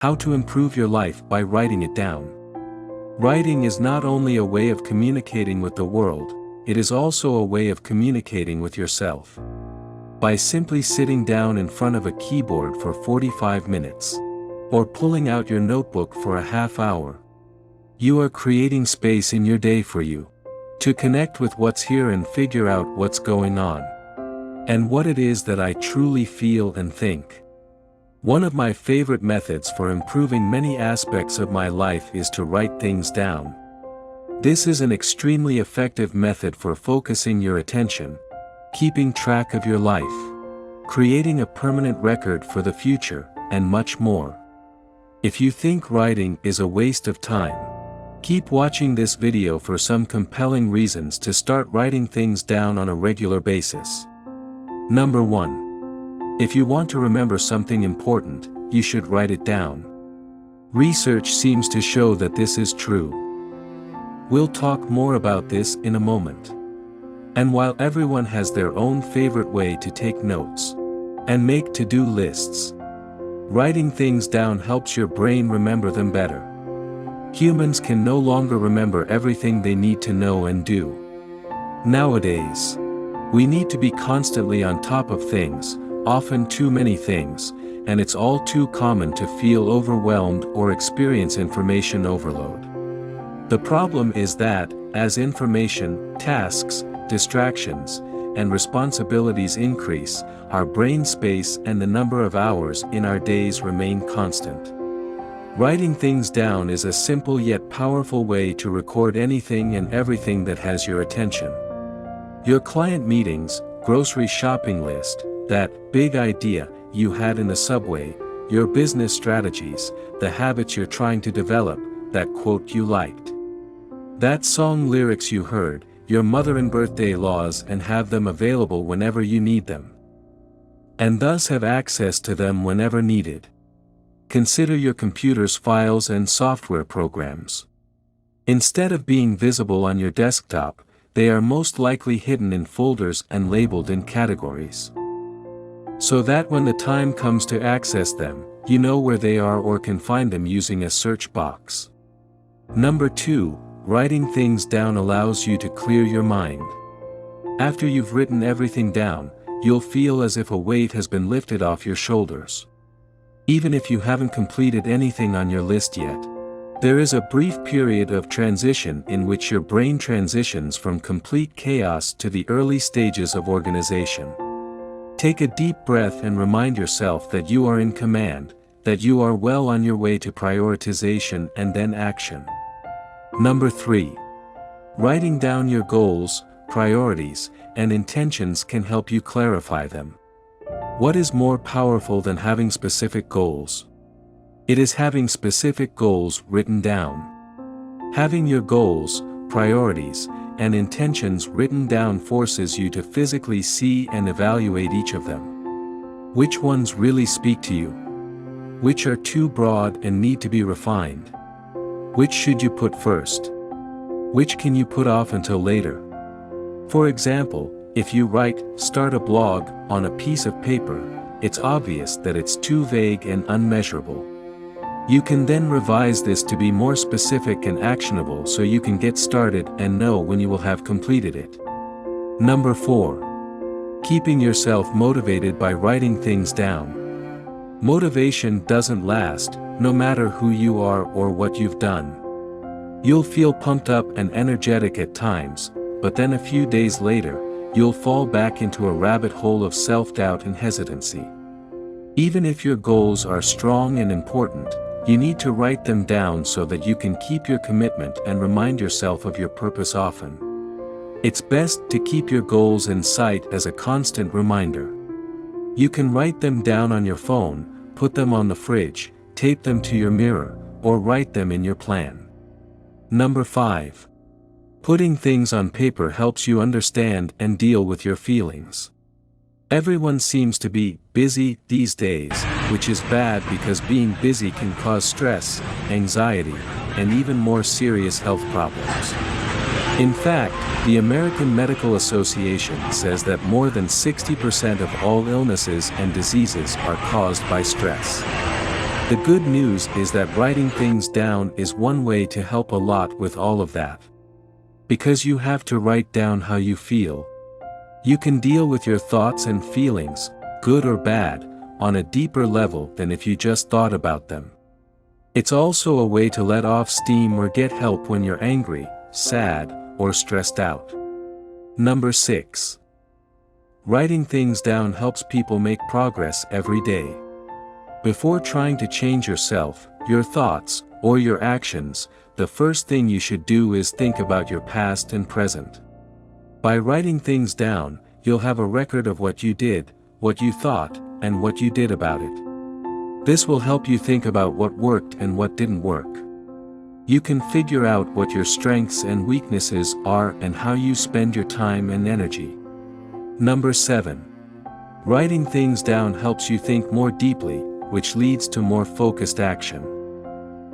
How to improve your life by writing it down. Writing is not only a way of communicating with the world, it is also a way of communicating with yourself. By simply sitting down in front of a keyboard for 45 minutes, or pulling out your notebook for a half hour, you are creating space in your day for you to connect with what's here and figure out what's going on, and what it is that I truly feel and think. One of my favorite methods for improving many aspects of my life is to write things down. This is an extremely effective method for focusing your attention, keeping track of your life, creating a permanent record for the future, and much more. If you think writing is a waste of time, keep watching this video for some compelling reasons to start writing things down on a regular basis. Number 1. If you want to remember something important, you should write it down. Research seems to show that this is true. We'll talk more about this in a moment. And while everyone has their own favorite way to take notes and make to-do lists, writing things down helps your brain remember them better. Humans can no longer remember everything they need to know and do. Nowadays, we need to be constantly on top of things, often too many things, and it's all too common to feel overwhelmed or experience information overload. The problem is that, as information, tasks, distractions, and responsibilities increase, our brain space and the number of hours in our days remain constant. Writing things down is a simple yet powerful way to record anything and everything that has your attention. Your client meetings, grocery shopping list, that big idea you had in the subway, your business strategies, the habits you're trying to develop, that quote you liked, that song lyrics you heard, your mother and birthday laws, and have them available whenever you need them, and thus have access to them whenever needed. Consider your computer's files and software programs. Instead of being visible on your desktop, they are most likely hidden in folders and labeled in categories, so that when the time comes to access them, you know where they are or can find them using a search box. Number 2, writing things down allows you to clear your mind. After you've written everything down, you'll feel as if a weight has been lifted off your shoulders. Even if you haven't completed anything on your list yet, there is a brief period of transition in which your brain transitions from complete chaos to the early stages of organization. Take a deep breath and remind yourself that you are in command, that you are well on your way to prioritization and then action. Number 3. Writing down your goals, priorities, and intentions can help you clarify them. What is more powerful than having specific goals? It is having specific goals written down. Having your goals, priorities, and intentions written down forces you to physically see and evaluate each of them. Which ones really speak to you? Which are too broad and need to be refined? Which should you put first? Which can you put off until later? For example, if you write, "Start a blog," on a piece of paper, it's obvious that it's too vague and unmeasurable. You can then revise this to be more specific and actionable so you can get started and know when you will have completed it. Number 4. Keeping yourself motivated by writing things down. Motivation doesn't last, no matter who you are or what you've done. You'll feel pumped up and energetic at times, but then a few days later, you'll fall back into a rabbit hole of self-doubt and hesitancy. Even if your goals are strong and important, you need to write them down so that you can keep your commitment and remind yourself of your purpose often. It's best to keep your goals in sight as a constant reminder. You can write them down on your phone, put them on the fridge, tape them to your mirror, or write them in your plan. Number 5. Putting things on paper helps you understand and deal with your feelings. Everyone seems to be busy these days, which is bad because being busy can cause stress, anxiety, and even more serious health problems. In fact, the American Medical Association says that more than 60% of all illnesses and diseases are caused by stress. The good news is that writing things down is one way to help a lot with all of that. Because you have to write down how you feel. You can deal with your thoughts and feelings, good or bad, on a deeper level than if you just thought about them. It's also a way to let off steam or get help when you're angry, sad, or stressed out. Number 6. Writing things down helps people make progress every day. Before trying to change yourself, your thoughts, or your actions, the first thing you should do is think about your past and present. By writing things down, you'll have a record of what you did, what you thought, and what you did about it. This will help you think about what worked and what didn't work. You can figure out what your strengths and weaknesses are and how you spend your time and energy. Number 7. Writing things down helps you think more deeply, which leads to more focused action.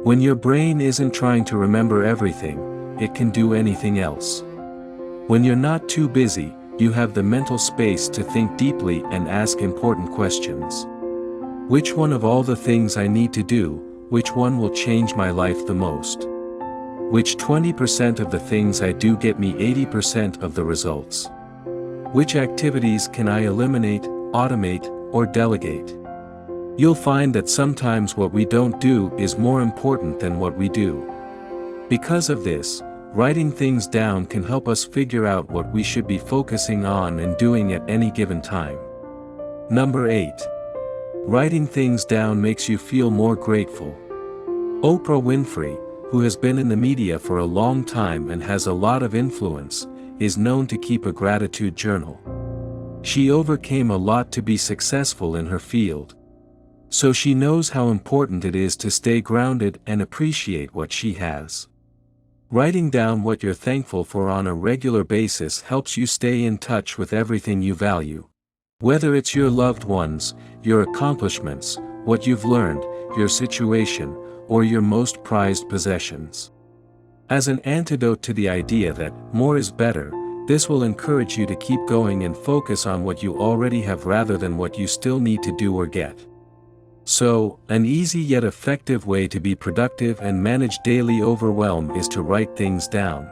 When your brain isn't trying to remember everything, it can do anything else. When you're not too busy, you have the mental space to think deeply and ask important questions. Which one of all the things I need to do, which one will change my life the most? Which 20% of the things I do get me 80% of the results? Which activities can I eliminate, automate, or delegate? You'll find that sometimes what we don't do is more important than what we do. Because of this, writing things down can help us figure out what we should be focusing on and doing at any given time. Number 8. Writing things down makes you feel more grateful. Oprah Winfrey, who has been in the media for a long time and has a lot of influence, is known to keep a gratitude journal. She overcame a lot to be successful in her field. So she knows how important it is to stay grounded and appreciate what she has. Writing down what you're thankful for on a regular basis helps you stay in touch with everything you value. Whether it's your loved ones, your accomplishments, what you've learned, your situation, or your most prized possessions. As an antidote to the idea that more is better, this will encourage you to keep going and focus on what you already have rather than what you still need to do or get. So, an easy yet effective way to be productive and manage daily overwhelm is to write things down.